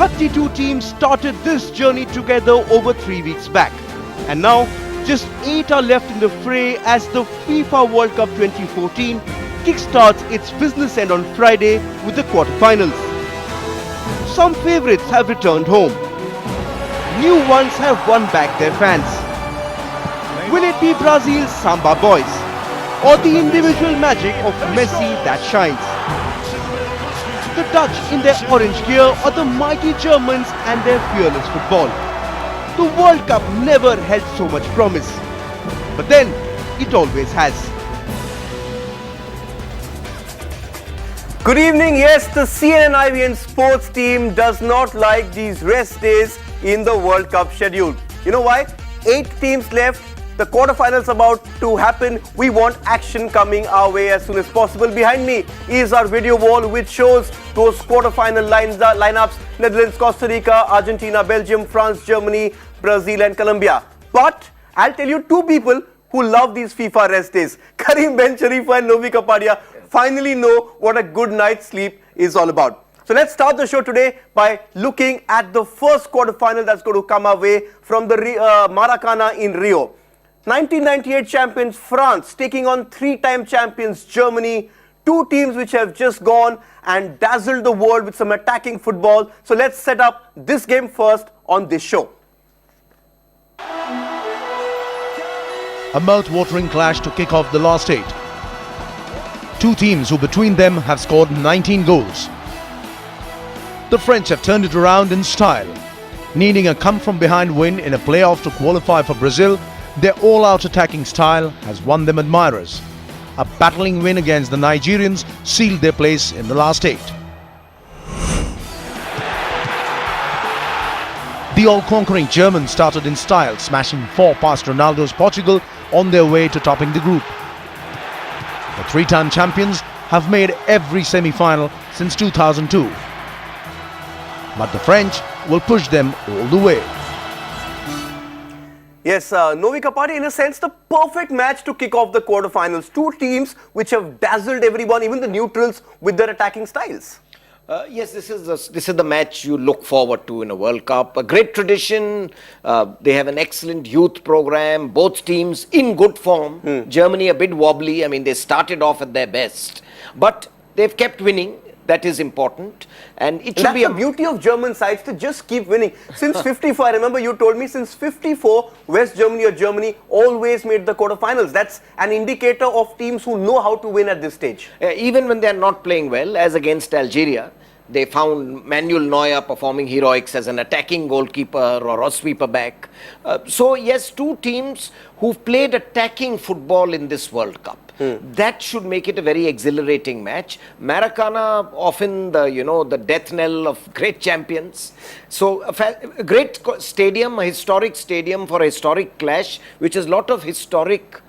32 teams started this journey together over 3 weeks back. And now, just 8 are left in the fray as the FIFA World Cup 2014 kickstarts its business end on Friday with the quarterfinals. Some favourites have returned home. New ones have won back their fans. Will it be Brazil's Samba boys or the individual magic of Messi that shines? The Dutch in their orange gear or the mighty Germans and their fearless football? The World Cup never held so much promise, but then it always has. Good evening. Yes, the CNN IBN sports team does not like these rest days in the World Cup schedule. You know why? 8 teams left. The quarterfinals about to happen. We want action coming our way as soon as possible. Behind me is our video wall which shows those quarterfinal lineups: Netherlands, Costa Rica, Argentina, Belgium, France, Germany, Brazil and Colombia. But I'll tell you two people who love these FIFA rest days. Karim Bencharifa and Novi Kapadia finally know what a good night's sleep is all about. So let's start the show today by looking at the first quarterfinal that's going to come our way from the Maracana in Rio. 1998 champions France taking on 3-time champions Germany. Two teams which have just gone and dazzled the world with some attacking football. So let's set up this game first on this show. A mouth-watering clash to kick off the last 8. Two teams who between them have scored 19 goals. The French have turned it around in style. Needing a come-from-behind win in a playoff to qualify for Brazil, their all-out attacking style has won them admirers. A battling win against the Nigerians sealed their place in the last 8. The all-conquering Germans started in style, smashing 4 past Ronaldo's Portugal on their way to topping the group. The 3-time champions have made every semi-final since 2002. But the French will push them all the way. Yes, Novi Kapadia, in a sense, the perfect match to kick off the quarterfinals. Two teams which have dazzled everyone, even the neutrals, with their attacking styles. Yes, this is the match you look forward to in a World Cup. A great tradition. They have an excellent youth program. Both teams in good form. Germany a bit wobbly. I mean, they started off at their best, but they've kept winning. That is important, and it should be the beauty of German sides to just keep winning. Since 54, I remember you told me, since 54, West Germany or Germany always made the quarterfinals. That's an indicator of teams who know how to win at this stage. Even when they are not playing well, as against Algeria, they found Manuel Neuer performing heroics as an attacking goalkeeper or a sweeper back. So yes, two teams who've played attacking football in this World Cup. That should make it a very exhilarating match. Maracana, often the death knell of great champions. So a great stadium, a historic stadium for a historic clash, which has a lot of historic,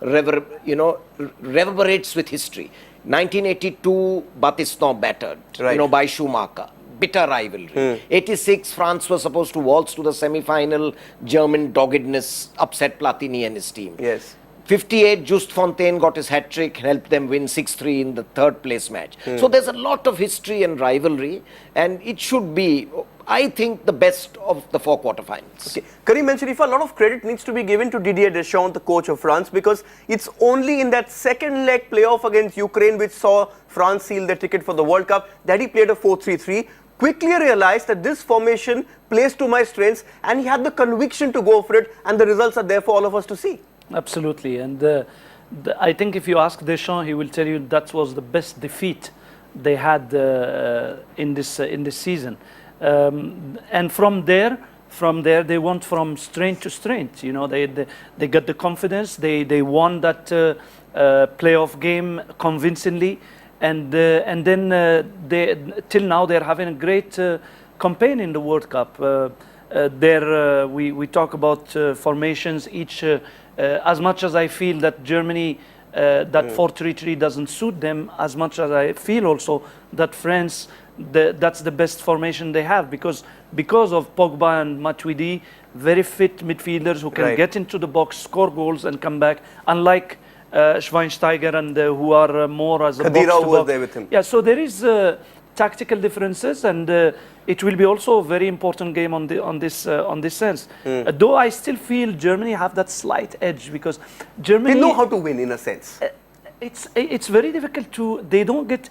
reverberates with history. 1982, Battiston battered, right, by Schumacher. Bitter rivalry. 86, France was supposed to waltz to the semi-final. German doggedness upset Platini and his team. Yes. 58, Just Fontaine got his hat-trick, helped them win 6-3 in the third place match. So there's a lot of history and rivalry, and it should be, I think, the best of the 4 quarterfinals. Okay. Karim Bencharifa, a lot of credit needs to be given to Didier Deschamps, the coach of France, because it's only in that second leg playoff against Ukraine, which saw France seal their ticket for the World Cup, that he played a 4-3-3. Quickly realized that this formation plays to my strengths, and he had the conviction to go for it, and the results are there for all of us to see. Absolutely, and I think if you ask Deschamps, he will tell you that was the best defeat they had in this season. And from there they went from strength to strength. They got the confidence. They won that playoff game convincingly, and then till now they're having a great campaign in the World Cup. We talk about formations each. As much as I feel that Germany, that 4-3-3 doesn't suit them, as much as I feel also that France, that's the best formation they have, because of Pogba and Matuidi, very fit midfielders who can get into the box, score goals and come back, unlike Schweinsteiger and who are more as a box to box. was there with him. Yeah, so there is tactical differences, and it will be also a very important game on this sense. Though I still feel Germany have that slight edge because Germany They know how to win in a sense. it's very difficult to. They don't get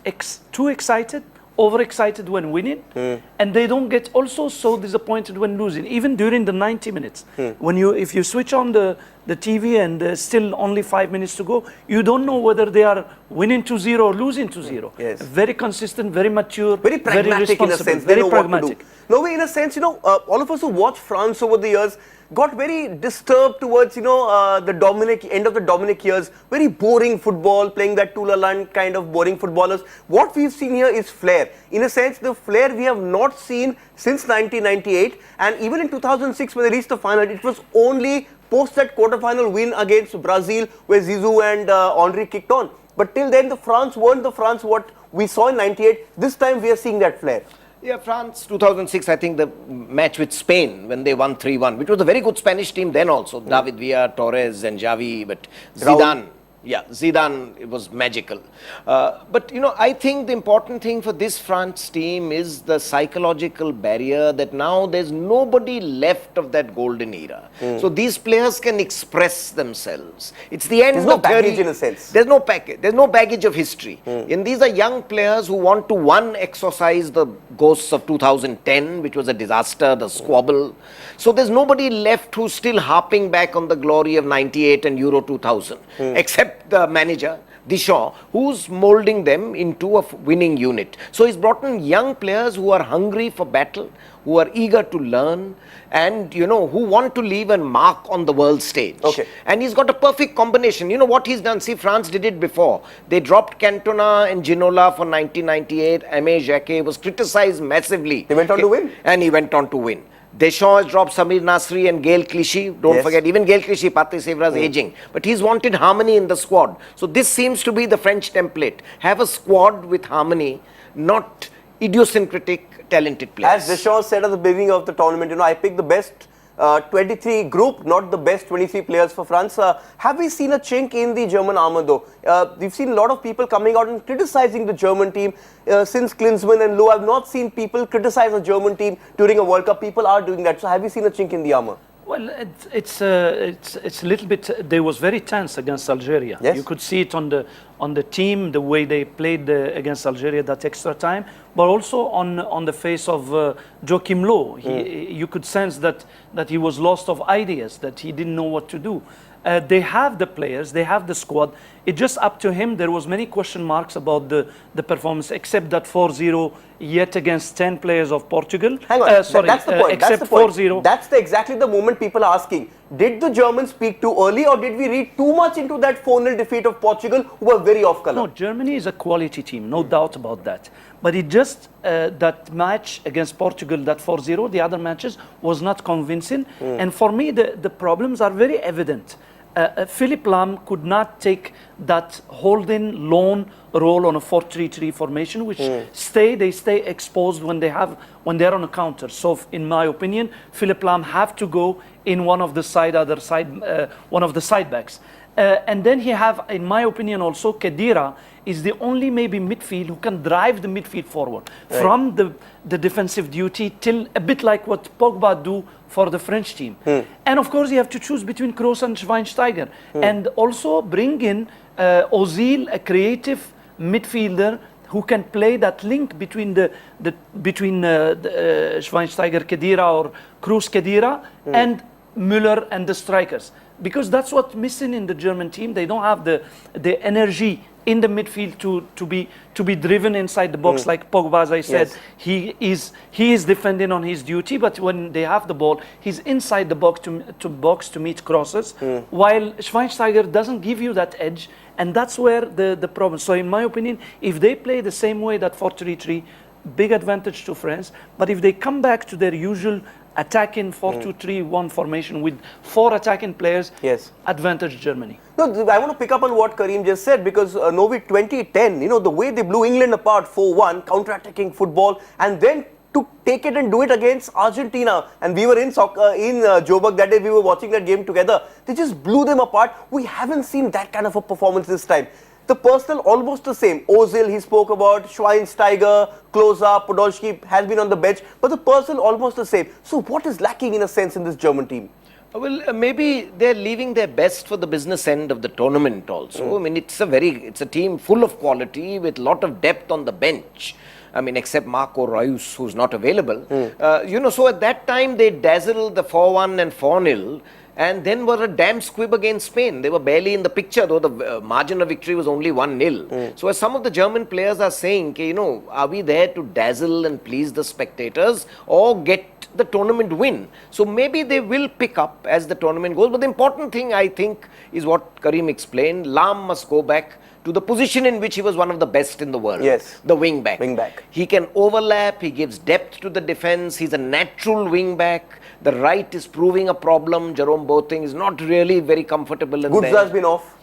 too excited, overexcited when winning, and they don't get also so disappointed when losing. Even during the 90 minutes, if you switch on the TV and still only 5 minutes to go, you don't know whether they are winning 2-0 or losing 2-0. Yes. Very consistent, very mature, Very pragmatic in a sense. They very know pragmatic. what to do. No, in a sense, all of us who watched France over the years got very disturbed towards, the end of the Dominic years. Very boring football, playing that Toulalan kind of boring footballers. What we've seen here is flair. In a sense, the flair we have not seen since 1998. And even in 2006, when they reached the final, it was only post that quarter-final win against Brazil, where Zizou and Henry kicked on. But till then, the France weren't the France what we saw in 98. This time, we are seeing that flair. Yeah, France 2006, I think the match with Spain when they won 3-1, which was a very good Spanish team then also. David Villa, Torres and Xavi, but Zidane. Yeah, Zidane, it was magical. But, I think the important thing for this France team is the psychological barrier that now there's nobody left of that golden era. So these players can express themselves. It's the end There's of no baggage 30 in a sense. There's no package. There's no baggage of history. And these are young players who want to, one, exorcise the ghosts of 2010, which was a disaster, the squabble. So there's nobody left who's still harping back on the glory of 98 and Euro 2000, except the manager, Deschamps, who's molding them into a winning unit. So he's brought in young players who are hungry for battle, who are eager to learn, and who want to leave a mark on the world stage. Okay. And he's got a perfect combination. You know what he's done? See, France did it before. They dropped Cantona and Ginola for 1998. Aimé Jacquet was criticized massively. They went on to win. And he went on to win. Deschamps has dropped Samir Nasri and Gael Clichy. Don't forget, even Gael Clichy, Patrice Evra's aging. But he's wanted harmony in the squad. So this seems to be the French template. Have a squad with harmony, not idiosyncratic, talented players. As Deschamps said at the beginning of the tournament, I picked the best 23 group, not the best 23 players for France. Have we seen a chink in the German armour though? We've seen a lot of people coming out and criticizing the German team. Since Klinsmann and Lowe, I've not seen people criticize the German team during a World Cup. People are doing that. So have you seen a chink in the armour? Well, it's a little bit. They was very tense against Algeria. Yes. You could see it on the team, the way they played against Algeria that extra time, but also on the face of Joachim Low. You could sense that he was lost of ideas, that he didn't know what to do. They have the players, they have the squad. It's just up to him. There was many question marks about the performance, except that 4-0 yet against 10 players of Portugal. Hang on, sorry, that's the point. Except that's the point. 4-0. That's exactly the moment people are asking. Did the Germans speak too early, or did we read too much into that 4-0 defeat of Portugal, who were very off colour? No, Germany is a quality team, no doubt about that. But it just, that match against Portugal, that 4-0, the other matches was not convincing. And for me, the problems are very evident. Philipp Lahm could not take that holding lone role on a 4-3-3 formation, which they stay exposed when they're on a counter. So, in my opinion, Philipp Lahm have to go in one of the side backs. And then he have, in my opinion, also Khedira is the only maybe midfield who can drive the midfield forward from the defensive duty till a bit like what Pogba do for the French team. And of course, you have to choose between Kroos and Schweinsteiger, and also bring in Ozil, a creative midfielder who can play that link between Schweinsteiger, Khedira, or Kroos, Khedira, and Müller and the strikers. Because that's what's missing in the German team. They don't have the energy in the midfield to be driven inside the box like Pogba, as I said. Yes. He is defending on his duty, but when they have the ball, he's inside the box to meet crosses, while Schweinsteiger doesn't give you that edge, and that's where the problem. So in my opinion, if they play the same way that 4-3-3, big advantage to France, but if they come back to their usual attacking 4-2-3-1 formation with 4 attacking players, advantage Germany. No, I want to pick up on what Karim just said, because Novi 2010, the way they blew England apart 4-1, counter-attacking football, and then to take it and do it against Argentina. And we were in Joburg that day, we were watching that game together. They just blew them apart. We haven't seen that kind of a performance this time. the personnel almost the same. Ozil, he spoke about, Schweinsteiger, Klose, Podolski has been on the bench, but the personnel almost the same. So what is lacking in a sense in this German team? Well, maybe they're leaving their best for the business end of the tournament also. I mean, it's a team full of quality with a lot of depth on the bench. I mean, except Marco Reus, who's not available. So at that time, they dazzled the 4-1 and 4-0. And then were a damn squib against Spain. They were barely in the picture, though the margin of victory was only 1-0. So as some of the German players are saying, are we there to dazzle and please the spectators or get the tournament win? So maybe they will pick up as the tournament goes. But the important thing, I think, is what Karim explained. Lahm must go back to the position in which he was one of the best in the world. Yes. The wing back. Wing back. He can overlap, he gives depth to the defense, he's a natural wing back. The right is proving a problem. Jerome Boateng is not really very comfortable in there. Gutsa's been off.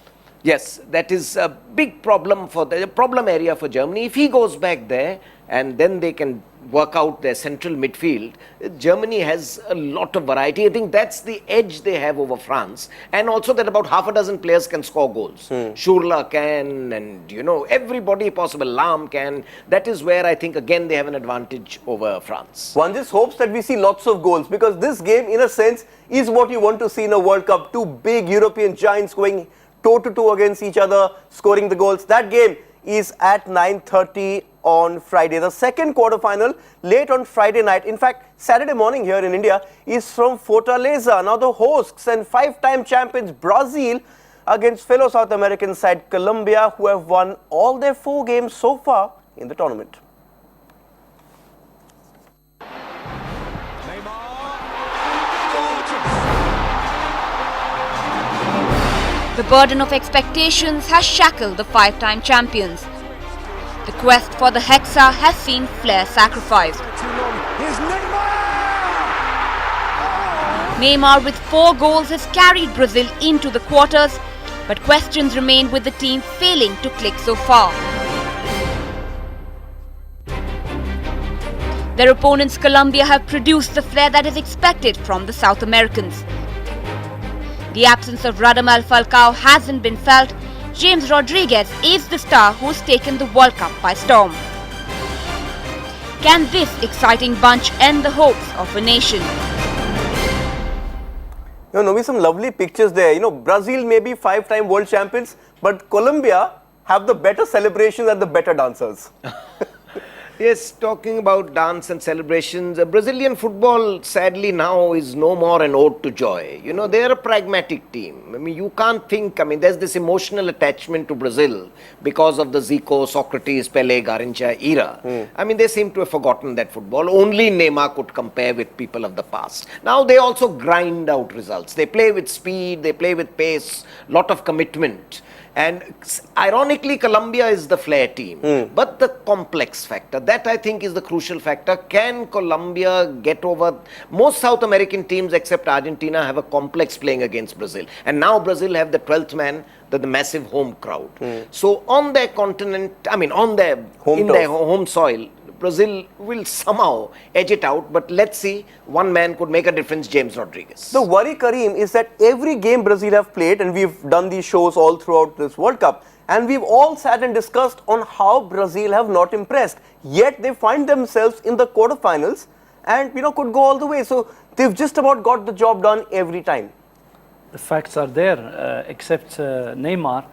Yes, that is a big problem problem area for Germany. If he goes back there and then they can work out their central midfield, Germany has a lot of variety. I think that's the edge they have over France. And also that about half a dozen players can score goals. Schürrle can, and everybody possible. Lahm can. That is where I think again they have an advantage over France. One just hopes that we see lots of goals, because this game in a sense is what you want to see in a World Cup. Two big European giants going toe-to-toe against each other, scoring the goals. That game is at 9:30 on Friday. The second quarterfinal late on Friday night, in fact Saturday morning here in India, is from Fortaleza. Now the hosts and 5-time champions Brazil against fellow South American side Colombia, who have won all their 4 games so far in the tournament. The burden of expectations has shackled the 5-time champions. The quest for the Hexa has seen flair sacrificed. Neymar with 4 goals has carried Brazil into the quarters, but questions remain with the team failing to click so far. Their opponents Colombia have produced the flair that is expected from the South Americans. The absence of Radamel Falcao hasn't been felt. James Rodriguez is the star who's taken the World Cup by storm. Can this exciting bunch end the hopes of a nation? Novi, some lovely pictures there. Brazil may be 5-time world champions, but Colombia have the better celebrations and the better dancers. Yes, talking about dance and celebrations, Brazilian football sadly now is no more an ode to joy. They're a pragmatic team. I mean, you can't think, there's this emotional attachment to Brazil because of the Zico, Socrates, Pele, Garrincha era. They seem to have forgotten that football. Only Neymar could compare with people of the past. Now they also grind out results. They play with speed, they play with pace, lot of commitment. And ironically, Colombia is the flair team. But the complex factor, that I think is the crucial factor. Can Colombia get over? Most South American teams except Argentina have a complex playing against Brazil. And now Brazil have the 12th man, the massive home crowd. So on their continent, on their home soil, Brazil will somehow edge it out, but let's see, one man could make a difference, James Rodriguez. The worry, Karim, is that every game Brazil have played, and we've done these shows all throughout this World Cup, and we've all sat and discussed on how Brazil have not impressed. Yet they find themselves in the quarterfinals and could go all the way. So they've just about got the job done every time. The facts are there, except Neymar.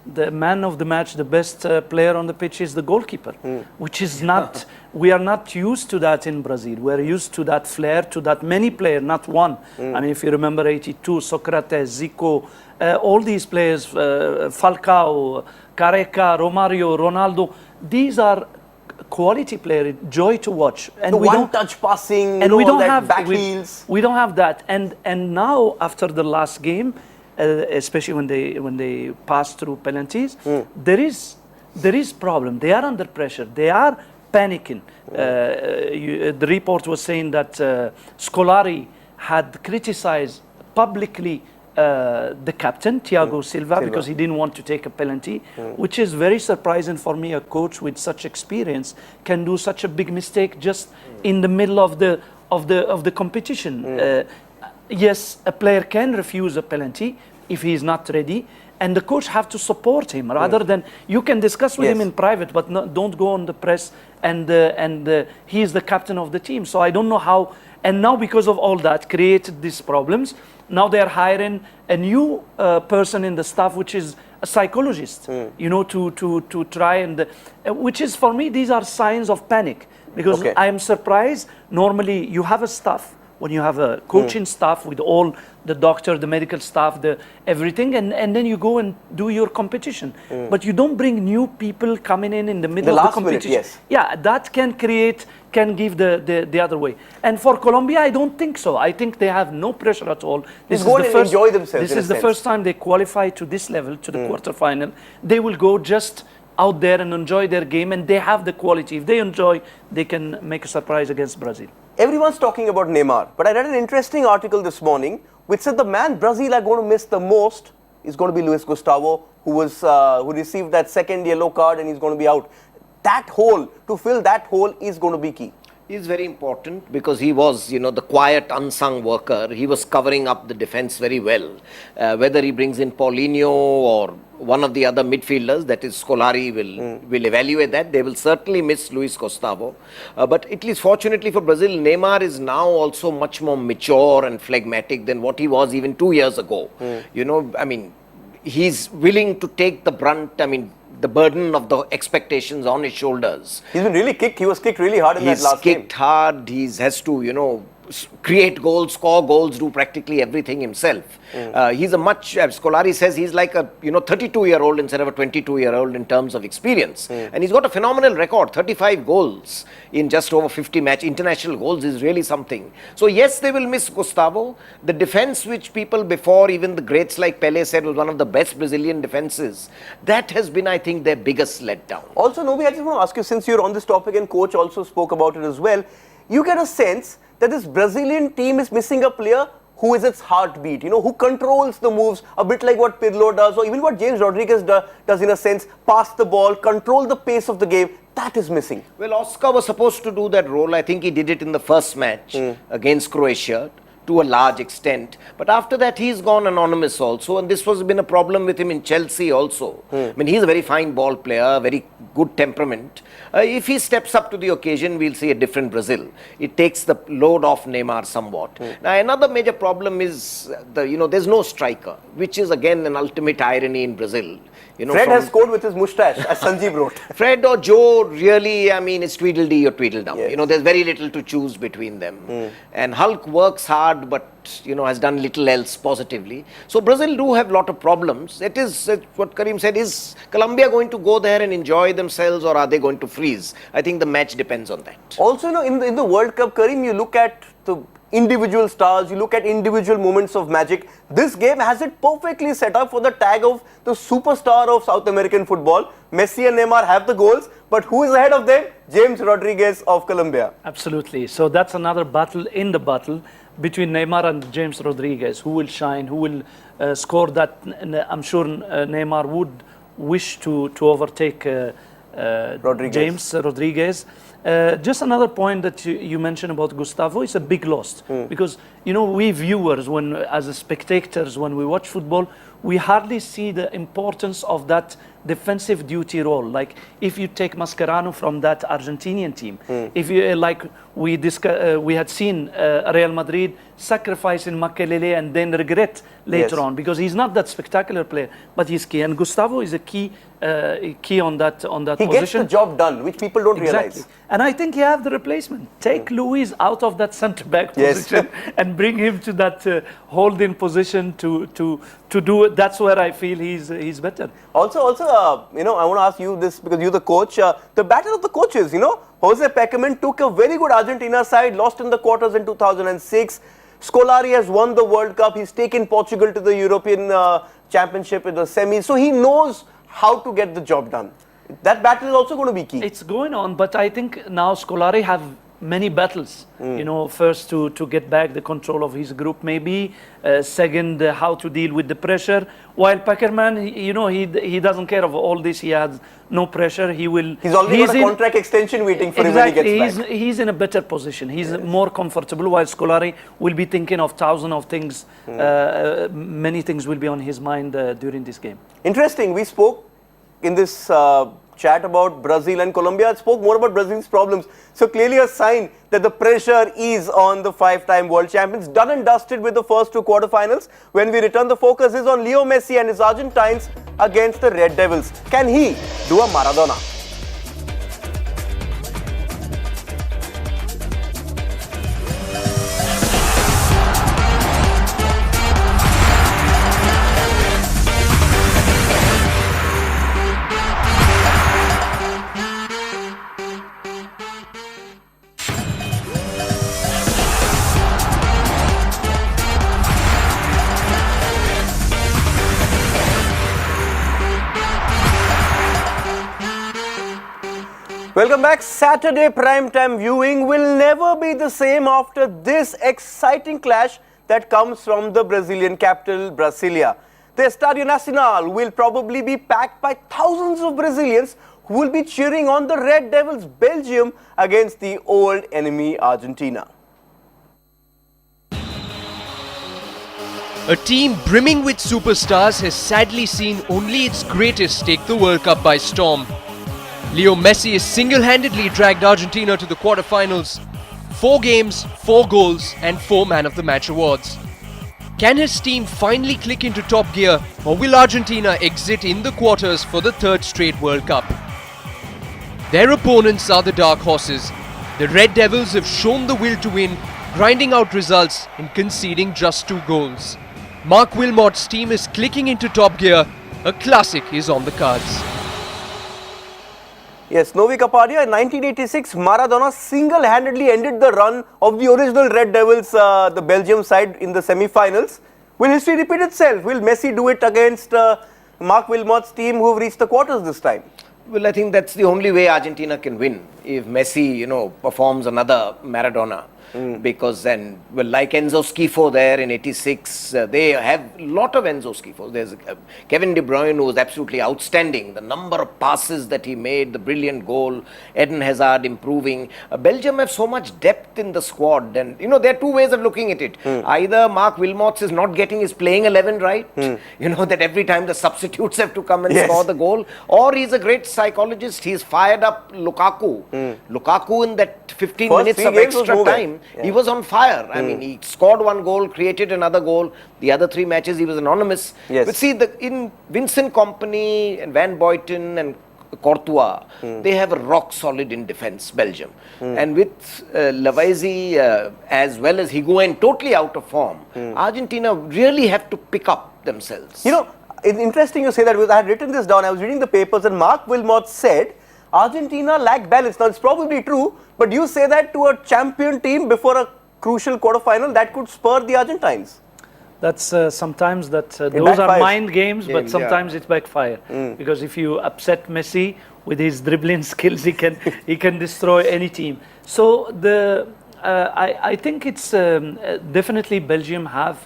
The man of the match, the best player on the pitch is the goalkeeper, which is not, we are not used to that in Brazil. We're used to that flair, to that many players, not one. If you remember 82, Socrates, Zico, all these players, Falcao, Careca, Romario, Ronaldo, these are quality players, joy to watch. And we don't touch passing, and we don't have back heels. We don't have that. And now after the last game, especially when they pass through penalties, there is problem. They are under pressure. They are panicking. The report was saying that Scolari had criticized publicly the captain, Thiago Silva, because he didn't want to take a penalty, which is very surprising for me. A coach with such experience can do such a big mistake just in the middle of the competition. Yes, a player can refuse a penalty if he is not ready, and the coach have to support him rather than you can discuss with him Yes. in private, but don't go on the press and he is the captain of the team. So I don't know how. And now because of all that created these problems. Now they are hiring a new person in the staff, which is a psychologist. You know, to try and which is for me these are signs of panic because Okay. I am surprised. Normally you have a staff. When you have a coaching staff with all the doctor, the medical staff, the everything, and then you go and do your competition. But you don't bring new people coming in the middle The of last the minute, competition. yes. Yeah, that can give the other way. And for Colombia, I don't think so. I think they have no pressure at all. Just go and enjoy themselves This in a is the sense. first time they qualify to this level, to the quarterfinal. They will go just out there and enjoy their game, and they have the quality. If they enjoy, they can make a surprise against Brazil. Everyone's talking about Neymar, but I read an interesting article this morning which said the man Brazil are going to miss the most is going to be Luis Gustavo, who received that second yellow card and he's going to be out. That hole, to fill that hole is going to be key. Is very important because he was, you know, the quiet, unsung worker. He was covering up the defense very well. Whether he brings in Paulinho or one of the other midfielders, that is Scolari, will evaluate that. They will certainly miss Luis Gustavo. But at least fortunately for Brazil, Neymar is now also much more mature and phlegmatic than what he was even 2 years ago. You know, I mean, he's willing to take the brunt. I mean, the burden of the expectations on his shoulders. He's been really kicked. He was kicked really hard in that He's last game. kicked hard. He has to, you know, create goals, score goals, do practically everything himself. He's a much, as Scolari says, he's like a 32-year-old instead of a 22-year-old in terms of experience. And he's got a phenomenal record, 35 goals in just over 50 international goals is really something. So yes, they will miss Gustavo. The defense which people before, even the greats like Pelé said was one of the best Brazilian defenses, that has been, I think, their biggest letdown. Also, Nobi, I just want to ask you, since you're on this topic and coach also spoke about it as well, you get a sense that this Brazilian team is missing a player who is its heartbeat, you know, who controls the moves, a bit like what Pirlo does, or even what James Rodriguez does in a sense, pass the ball, control the pace of the game. That is missing. Well, Oscar was supposed to do that role. I think he did it in the first match against Croatia to a large extent. But after that, he's gone anonymous also. And this has been a problem with him in Chelsea also. I mean, he's a very fine ball player, very good temperament. If he steps up to the occasion, we'll see a different Brazil. It takes the load off Neymar somewhat. Now, another major problem is, there's no striker, which is again an ultimate irony in Brazil. You know, Fred has scored with his moustache, as Sanjeev wrote. Fred or Joe, really, I mean, it's Tweedledee or Tweedledum. Yes. You know, there's very little to choose between them. And Hulk works hard, but, has done little else positively. So Brazil do have a lot of problems. It is what Karim said, is Colombia going to go there and enjoy themselves, or are they going to freeze? I think the match depends on that. Also, in the World Cup, Karim, you look at the individual stars, you look at individual moments of magic. This game has it perfectly set up for the tag of the superstar of South American football. Messi and Neymar have the goals, but who is ahead of them? James Rodriguez of Colombia. Absolutely. So that's another battle in the battle between Neymar and James Rodriguez. Who will shine? Who will score that? I'm sure Neymar would wish to overtake James Rodriguez. Just another point that you mentioned about Gustavo is a big loss because we viewers, as spectators, when we watch football, we hardly see the importance of that defensive duty role. Like if you take Mascherano from that Argentinian team, if you we had seen Real Madrid sacrificing Makelele and then regret later on because he's not that spectacular player, but he's key. And Gustavo is a key on that position. He gets the job done, which people don't realize. And I think you have the replacement. Take Luis out of that centre back position and bring him to that holding position to do it. That's where I feel he's better. Also, I want to ask you this because you're the coach. The battle of the coaches, Jose Pekerman took a very good Argentina side, lost in the quarters in 2006. Scolari has won the World Cup. He's taken Portugal to the European Championship in the semis. So he knows how to get the job done. That battle is also going to be key. It's going on, but I think now Scolari have many battles. You know, first to get back the control of his group, maybe. Second, how to deal with the pressure. While Packerman, he doesn't care of all this. He has no pressure. He's already got a contract extension waiting for him when he gets back. He's in a better position. He's more comfortable, while Scolari will be thinking of thousands of things. Many things will be on his mind during this game. Interesting. We spoke in this chat about Brazil and Colombia. I spoke more about Brazil's problems. So clearly a sign that the pressure is on the five-time world champions. Done and dusted with the first two quarterfinals. When we return, the focus is on Leo Messi and his Argentines against the Red Devils. Can he do a Maradona? Welcome back. Saturday primetime viewing will never be the same after this exciting clash that comes from the Brazilian capital, Brasilia. The Estadio Nacional will probably be packed by thousands of Brazilians who will be cheering on the Red Devils Belgium against the old enemy Argentina. A team brimming with superstars has sadly seen only its greatest take the World Cup by storm. Leo Messi has single-handedly dragged Argentina to the quarterfinals. 4 games, 4 goals and 4 Man of the Match awards. Can his team finally click into top gear, or will Argentina exit in the quarters for the 3rd straight World Cup? Their opponents are the dark horses. The Red Devils have shown the will to win, grinding out results and conceding just 2 goals. Mark Wilmot's team is clicking into top gear. A classic is on the cards. Yes, Novi Kapadia, in 1986, Maradona single-handedly ended the run of the original Red Devils, the Belgium side, in the semi-finals. Will history repeat itself? Will Messi do it against Mark Wilmot's team, who have reached the quarters this time? Well, I think that's the only way Argentina can win, if Messi, performs another Maradona. Because then, well, like Enzo Schifo there in 86, they have a lot of Enzo Schifos. There's Kevin De Bruyne, who was absolutely outstanding. The number of passes that he made, the brilliant goal, Eden Hazard improving. Belgium have so much depth in the squad, and there are 2 ways of looking at it. Either Mark Wilmots is not getting his playing 11 right, that every time the substitutes have to come and score the goal, or he's a great psychologist. He's fired up Lukaku. Lukaku in that 15 minutes of extra time, he was on fire. I mean, he scored 1 goal, created another goal. The other 3 matches, he was anonymous. But see, in Vincent Kompany and Van Buiten and Courtois, they have a rock solid in defense, Belgium. And with Lavezzi as well as Higuain totally out of form, Argentina really have to pick up themselves. It's interesting you say that, because I had written this down. I was reading the papers and Mark Wilmot said Argentina lacked balance. Now, it's probably true, but you say that to a champion team before a crucial quarterfinal, that could spur the Argentines. That's sometimes those are mind games, but sometimes it's backfire. Because if you upset Messi with his dribbling skills, he can destroy any team. So I think it's definitely Belgium have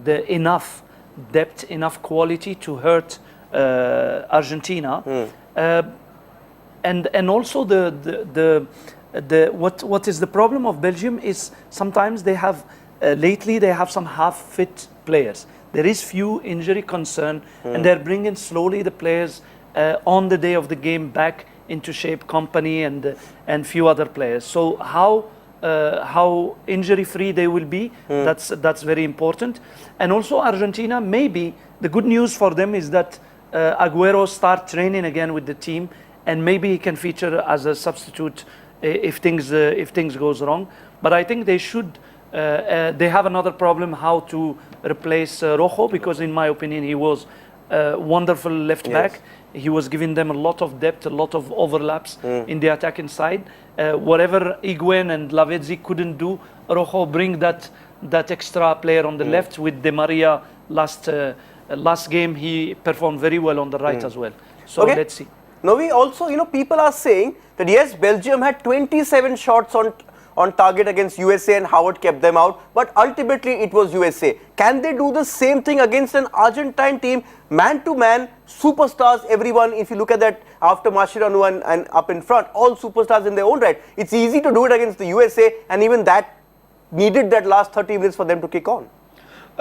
enough depth, enough quality to hurt Argentina. And also what is the problem of Belgium is sometimes they have lately they have some half-fit players. There is few injury concern, and they're bringing slowly the players on the day of the game back into shape. Kompany and few other players. So how injury-free they will be, that's very important. And also Argentina, maybe the good news for them is that Aguero start training again with the team, and maybe he can feature as a substitute if things goes wrong. But I think they should. They have another problem, how to replace Rojo, because in my opinion he was a wonderful left back. He was giving them a lot of depth, a lot of overlaps in the attacking side. Whatever Higuain and Lavezzi couldn't do, Rojo bring that extra player on the left. With Di Maria last game, he performed very well on the right as well. So let's see. Now, we also, people are saying that yes, Belgium had 27 shots on on target against USA and Howard kept them out. But ultimately, it was USA. Can they do the same thing against an Argentine team? Man to man, superstars, everyone. If you look at that after Mascherano and up in front, all superstars in their own right. It's easy to do it against the USA, and even that needed that last 30 minutes for them to kick on.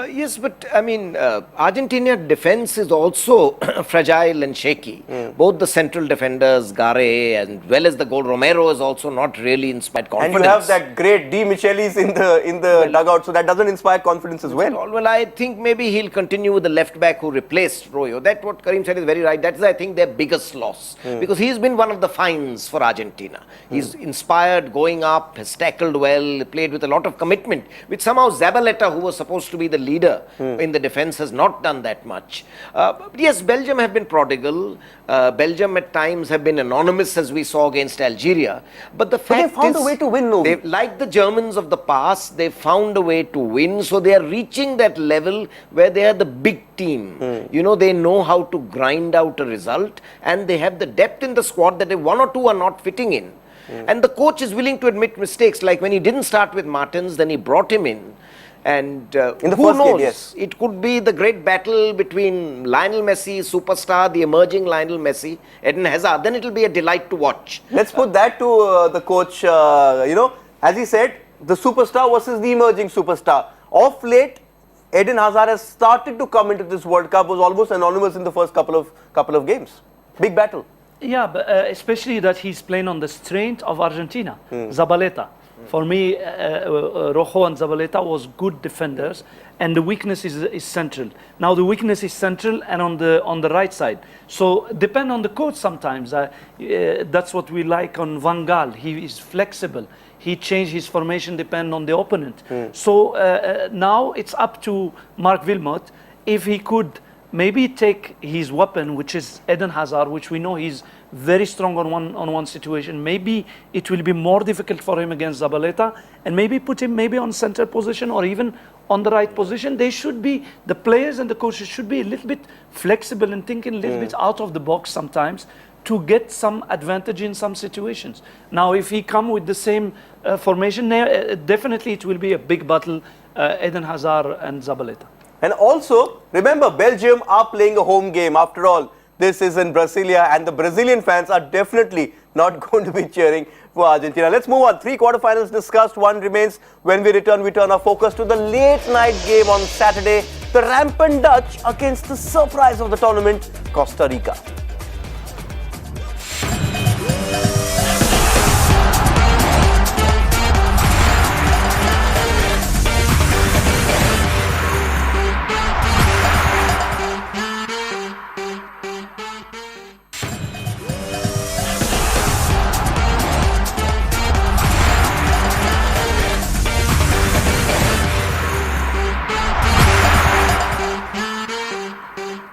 Yes, but I mean, Argentina defense is also fragile and shaky. Both the central defenders, Gare, and well as the goal, Romero is also not really inspired confidence. And you have that great Di Michelis in the dugout, so that doesn't inspire confidence as well. Well, I think maybe he'll continue with the left back who replaced Royo. That what Karim said is very right. That's, I think, their biggest loss. Because he's been one of the finds for Argentina. He's inspired, going up, has tackled well, played with a lot of commitment, which somehow Zabaleta, who was supposed to be the leader in the defense, has not done that much. But yes, Belgium have been prodigal. Belgium at times have been anonymous, as we saw against Algeria. But the fact they found is, a way to win, Novi. like the Germans of the past, they found a way to win. So they are reaching that level where they are the big team. You know, they know how to grind out a result, and they have the depth in the squad that if one or two are not fitting in. And the coach is willing to admit mistakes. Like when he didn't start with Martins, then he brought him in. And in the who first knows? game, yes. It could be the great battle between Lionel Messi, superstar, the emerging Lionel Messi, Eden Hazard. Then it will be a delight to watch. Let's put that to the coach. You know, as he said, the superstar versus the emerging superstar. Of late, Eden Hazard has started to come into this World Cup. Was almost anonymous in the first couple of games. Big battle. Yeah, but especially that he's playing on the strength of Argentina, Zabaleta. For me, Rojo and Zabaleta was good defenders, and the weakness is central. Now the weakness is central and on the right side. So depend on the coach sometimes. That's what we like on Van Gaal. He is flexible. He changed his formation depending on the opponent. So now it's up to Mark Wilmot if he could maybe take his weapon, which is Eden Hazard, which we know he's very strong on one situation. Maybe it will be more difficult for him against Zabaleta, and maybe put him maybe on center position or even on the right position. They should be, the players and the coaches should be a little bit flexible and thinking a little bit out of the box sometimes to get some advantage in some situations. Now, if he come with the same formation, definitely it will be a big battle, Eden Hazard and Zabaleta. And also, remember, Belgium are playing a home game. After all, this is in Brasilia, and the Brazilian fans are definitely not going to be cheering for Argentina. Let's move on. 3 quarterfinals discussed. One remains. When we turn our focus to the late night game on Saturday. The rampant Dutch against the surprise of the tournament, Costa Rica.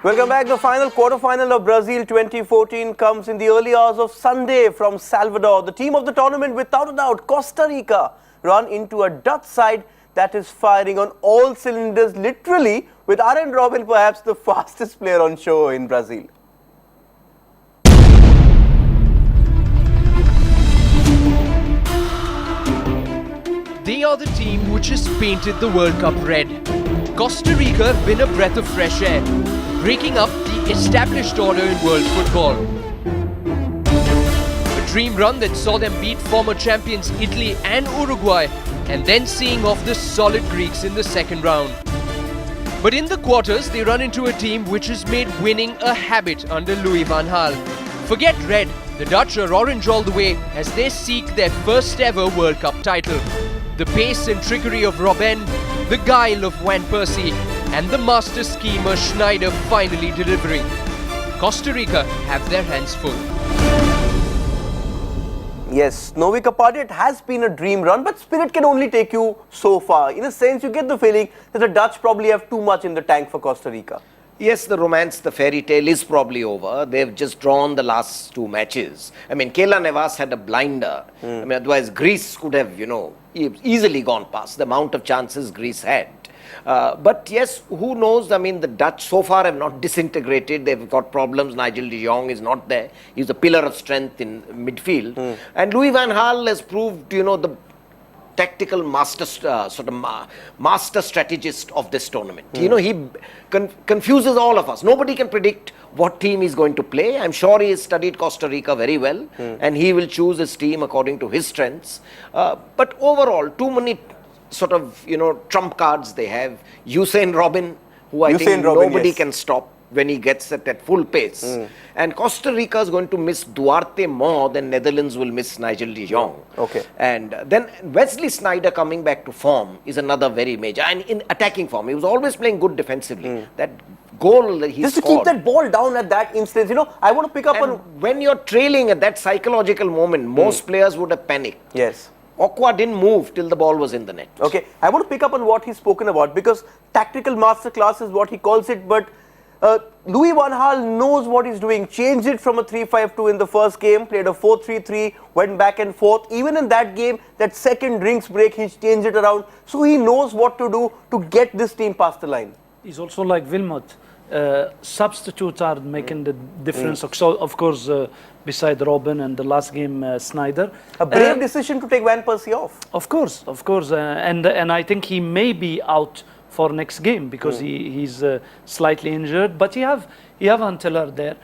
Welcome back. The final quarterfinal of Brazil 2014 comes in the early hours of Sunday from Salvador. The team of the tournament, without a doubt, Costa Rica, run into a Dutch side that is firing on all cylinders, literally, with Arjen Robben perhaps the fastest player on show in Brazil. They are the team which has painted the World Cup red. Costa Rica have been a breath of fresh air, breaking up the established order in world football. A dream run that saw them beat former champions Italy and Uruguay, and then seeing off the solid Greeks in the second round. But in the quarters, they run into a team which has made winning a habit under Louis van Gaal. Forget red, the Dutch are orange all the way as they seek their first ever World Cup title. The pace and trickery of Robben, the guile of Van Persie, and the master schemer Schneider finally delivering. Costa Rica have their hands full. Yes, Novi Kapadi, it has been a dream run, but spirit can only take you so far. In a sense, you get the feeling that the Dutch probably have too much in the tank for Costa Rica. Yes, the romance, the fairy tale is probably over. They've just drawn the last 2 matches. I mean, Keylor Navas had a blinder. I mean, otherwise Greece could have, easily gone past the amount of chances Greece had. But yes, who knows? I mean, the Dutch so far have not disintegrated. They've got problems. Nigel de Jong is not there. He's a pillar of strength in midfield. And Louis van Gaal has proved, the tactical master, master strategist of this tournament. You know, he confuses all of us. Nobody can predict what team he's going to play. I'm sure he has studied Costa Rica very well, and he will choose his team according to his strengths. But overall, too many sort of, you know, trump cards they have. Usain Robin, who I think nobody can stop when he gets it at full pace. And Costa Rica is going to miss Duarte more than Netherlands will miss Nigel de Jong. Okay. And then Wesley Sneijder coming back to form is another very major. And in attacking form, he was always playing good defensively. That goal that he Just scored. to keep that ball down at that instance, you know, I want to pick up And on... when you're trailing at that psychological moment, most players would have panicked. Yes. Okwa didn't move till the ball was in the net. Okay, I want to pick up on what he's spoken about, because tactical masterclass is what he calls it, but Louis van Gaal knows what he's doing. Changed it from a 3-5-2 in the first game, played a 4-3-3, went back and forth. Even in that game, that second drinks break, he changed it around. So he knows what to do to get this team past the line. He's also like Wilmot. Substitutes are making the difference. So, of course, beside Robin and the last game, Sneijder. A brave decision to take Van Persie off. Of course. And I think he may be out for next game because he's slightly injured. But you have Huntelaar there.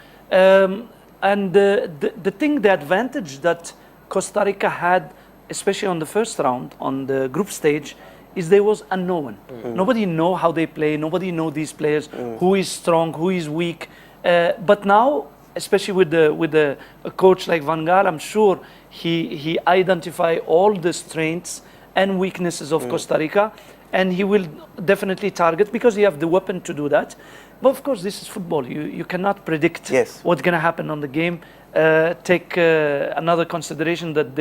And the advantage that Costa Rica had, especially on the first round, on the group stage, is there was unknown. Nobody know how they play. Nobody know these players, who is strong, who is weak. But now, especially with a coach like Van Gaal, I'm sure he identify all the strengths and weaknesses of Costa Rica, and he will definitely target because he have the weapon to do that. But of course, this is football. You cannot predict what's going to happen on the game. Take another consideration that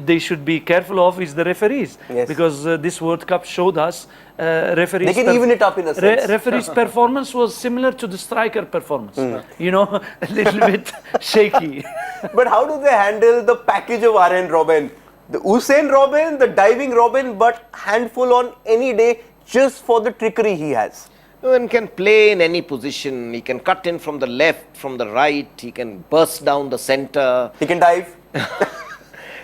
they should be careful of is the referees, because this World Cup showed us referees. They can even it up in a sense. Referees' performance was similar to the striker performance. You know, a little bit shaky. But how do they handle the package of Arjen Robben? The Usain Robben, the diving Robben, but handful on any day just for the trickery he has. One can play in any position. He can cut in from the left, from the right. He can burst down the center. He can dive.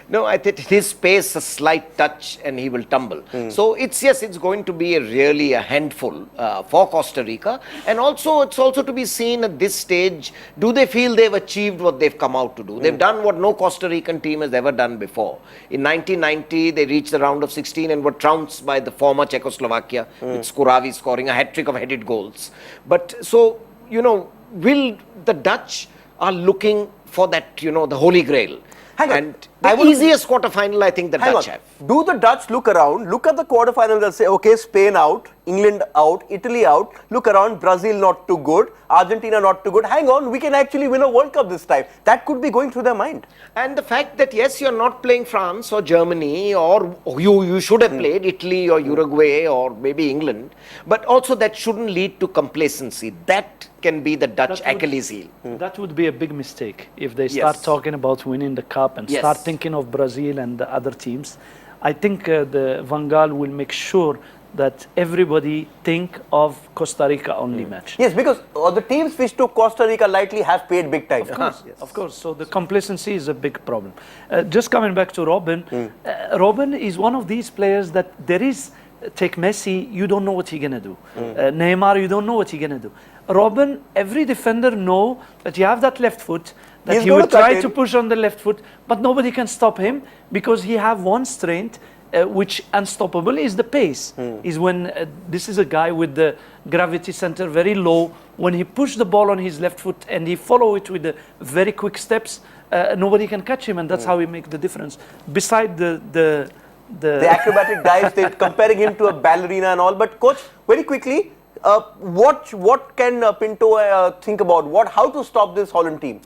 No, I think his pace, a slight touch, and he will tumble. So it's going to be really a handful for Costa Rica. And also, it's also to be seen at this stage, do they feel they've achieved what they've come out to do? They've done what no Costa Rican team has ever done before. In 1990, they reached the round of 16 and were trounced by the former Czechoslovakia, with Skuravi scoring a hat-trick of headed goals. But so, you know, will the Dutch are looking for that, you know, the holy grail. And the easiest quarterfinal, I think the Dutch have. Do the Dutch look around, look at the quarterfinals and say, okay, Spain out, England out, Italy out, look around, Brazil not too good, Argentina not too good, hang on, we can actually win a World Cup this time. That could be going through their mind. And the fact that, yes, you're not playing France or Germany, or you should have played Italy or Uruguay or maybe England, but also that shouldn't lead to complacency. That can be the Dutch Achilles heel. That would be a big mistake if they start talking about winning the cup and start thinking of Brazil and the other teams. I think the Van Gaal will make sure that everybody think of Costa Rica only match. Yes, because the teams which took Costa Rica lightly have paid big time. Of course. So the complacency is a big problem. Just coming back to Robben, Robben is one of these players that there is, take Messi, you don't know what he's going to do. Neymar, you don't know what he's going to do. Robben, every defender know that you have that left foot, that he will try to push on the left foot, but nobody can stop him because he have one strength, which unstoppable is the pace. Is when this is a guy with the gravity center very low. When he push the ball on his left foot and he follow it with the very quick steps, nobody can catch him, and that's how he make the difference. Beside the acrobatic dives, they're comparing him to a ballerina and all. But coach, very quickly, what can Pinto think about? How to stop this Holland team?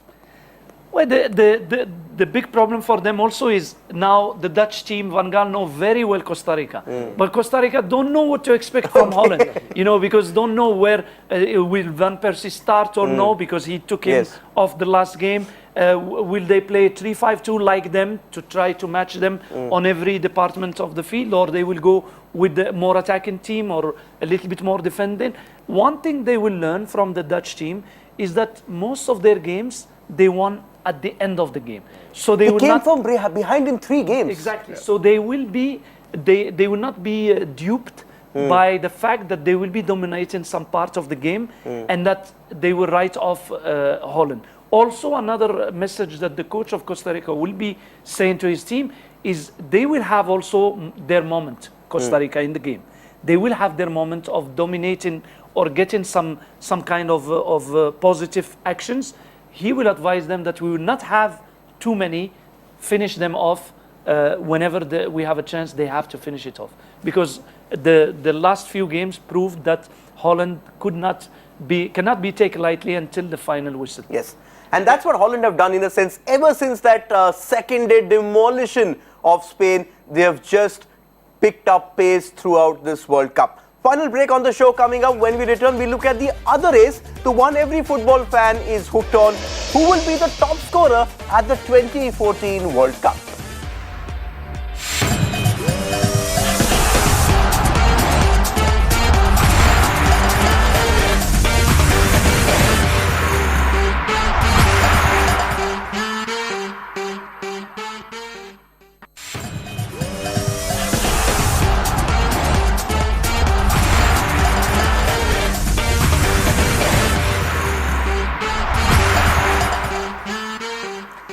Well, the big problem for them also is now the Dutch team, Van Gaal know very well Costa Rica. But Costa Rica don't know what to expect from Holland, you know, because don't know where will Van Persie start or no, because he took him off the last game. Will they play 3-5-2 like them to try to match them on every department of the field, or they will go with the more attacking team or a little bit more defending? One thing they will learn from the Dutch team is that most of their games they won at the end of the game. So they will came from behind in 3 games. Exactly. So they will be they will not be duped by the fact that they will be dominating some parts of the game and that they will write off Holland. Also, another message that the coach of Costa Rica will be saying to his team is they will have also their moment, Costa Rica, in the game. They will have their moment of dominating or getting some kind of positive actions. He will advise them that we will not have too many, finish them off whenever we have a chance. They have to finish it off, because the last few games proved that Holland cannot be taken lightly until the final whistle. Yes, and that's what Holland have done in a sense. Ever since that second-day demolition of Spain, they have just picked up pace throughout this World Cup. Final break on the show coming up. When we return, we look at the other race, the one every football fan is hooked on. Who will be the top scorer at the 2014 World Cup?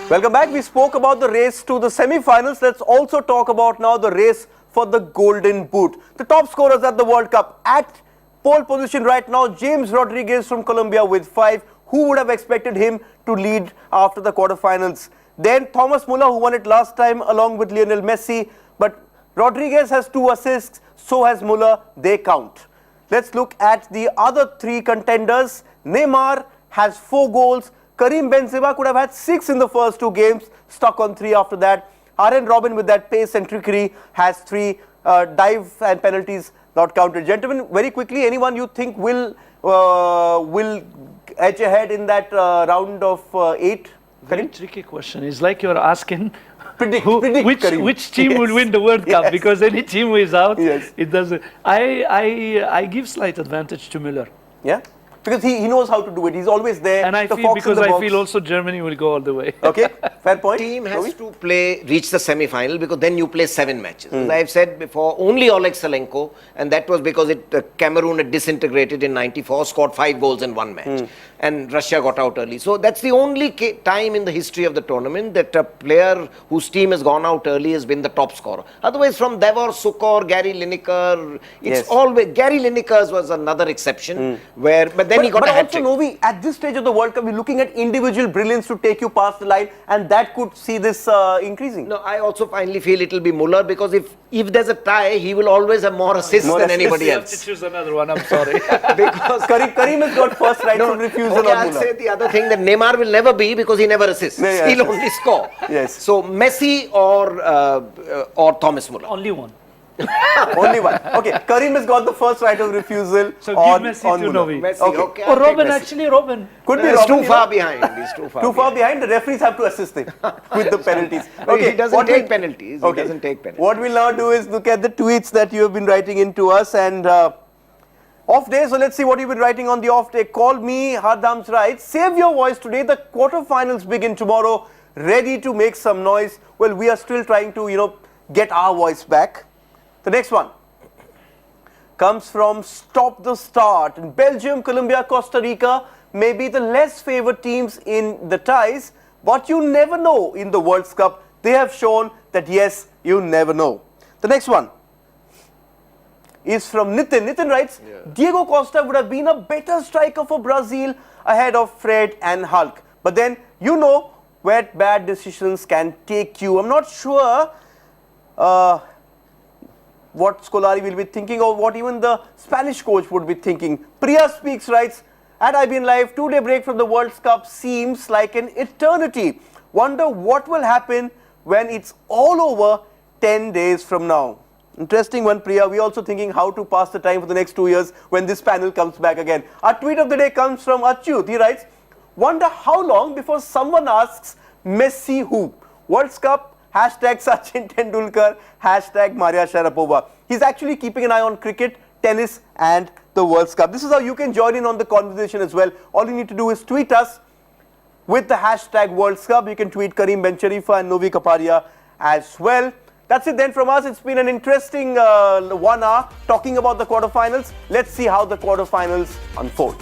Welcome back. We spoke about the race to the semi-finals. Let's also talk about now the race for the Golden Boot. The top scorers at the World Cup at pole position right now, James Rodriguez from Colombia with 5. Who would have expected him to lead after the quarterfinals? Then Thomas Muller, who won it last time along with Lionel Messi. But Rodriguez has 2 assists, so has Muller. They count. Let's look at the other 3 contenders. Neymar has 4 goals. Karim Benzema could have had 6 in the first 2 games, stuck on 3 after that. Arjen Robben with that pace and trickery has 3 dive and penalties not counted. Gentlemen, very quickly, anyone you think will edge ahead in that round of 8? Very tricky question. It's like you're asking Predict, which team will win the World Cup, because any team who is out, it doesn't. I give slight advantage to Müller. Yeah? Because he knows how to do it. He's always there. And I feel also Germany will go all the way. Okay, fair point. Team has to reach the semi-final, because then you play 7 matches. As I've said before, only Oleg Salenko, and that was because Cameroon had disintegrated in '94, scored 5 goals in 1 match, and Russia got out early. So that's the only time in the history of the tournament that a player whose team has gone out early has been the top scorer. Otherwise, from Davor Suker, Gary Lineker, it's always Gary Lineker was another exception but then he got a hat-trick. But also, Novi, at this stage of the World Cup, we're looking at individual brilliance to take you past the line, and that could see this increasing. No, I also finally feel it will be Muller, because if there's a tie, he will always have more assists than anybody else. You have to choose another one, I'm sorry. Because Karim has got first right of refusal on I'll Muller. say the other thing, that Neymar will never be, because he never assists. He'll only score. Yes. So Messi or Thomas Muller. Only one. Only one. Okay, Karim has got the first right of refusal So on, give Messi to Muller. Novi. Messi, Okay. I'll Or take Robben, Messi. actually Robben. Could be He's Robben, too far behind. He's too far Too far behind. The referees have to assist him with the penalties. Okay, he doesn't take penalties. He doesn't take penalties. What we'll now do is look at the tweets that you have been writing in to us, and off day. So let's see what you've been writing on the off day. Call me, Hardam's right. Save your voice today. The quarterfinals begin tomorrow. Ready to make some noise. Well, we are still trying to, get our voice back. The next one comes from Stop the Start. In Belgium, Colombia, Costa Rica may be the less favored teams in the ties, but you never know in the World Cup. They have shown that yes, you never know. The next one is from Nitin. Nitin writes, Diego Costa would have been a better striker for Brazil ahead of Fred and Hulk. But then, where bad decisions can take you. I'm not sure what Scolari will be thinking, or what even the Spanish coach would be thinking. Priya Speaks writes, at IBN Live, 2-day break from the World Cup seems like an eternity. Wonder what will happen when it's all over 10 days from now. Interesting one, Priya. We're also thinking how to pass the time for the next 2 years when this panel comes back again. Our tweet of the day comes from Achyut. He writes, wonder how long before someone asks Messi who? World Cup, hashtag Sachin Tendulkar, hashtag Maria Sharapova. He's actually keeping an eye on cricket, tennis and the World Cup. This is how you can join in on the conversation as well. All you need to do is tweet us with the hashtag World Cup. You can tweet Karim Bencharifa and Novi Kapadia as well. That's it then from us. It's been an interesting 1 hour talking about the quarterfinals. Let's see how the quarterfinals unfold.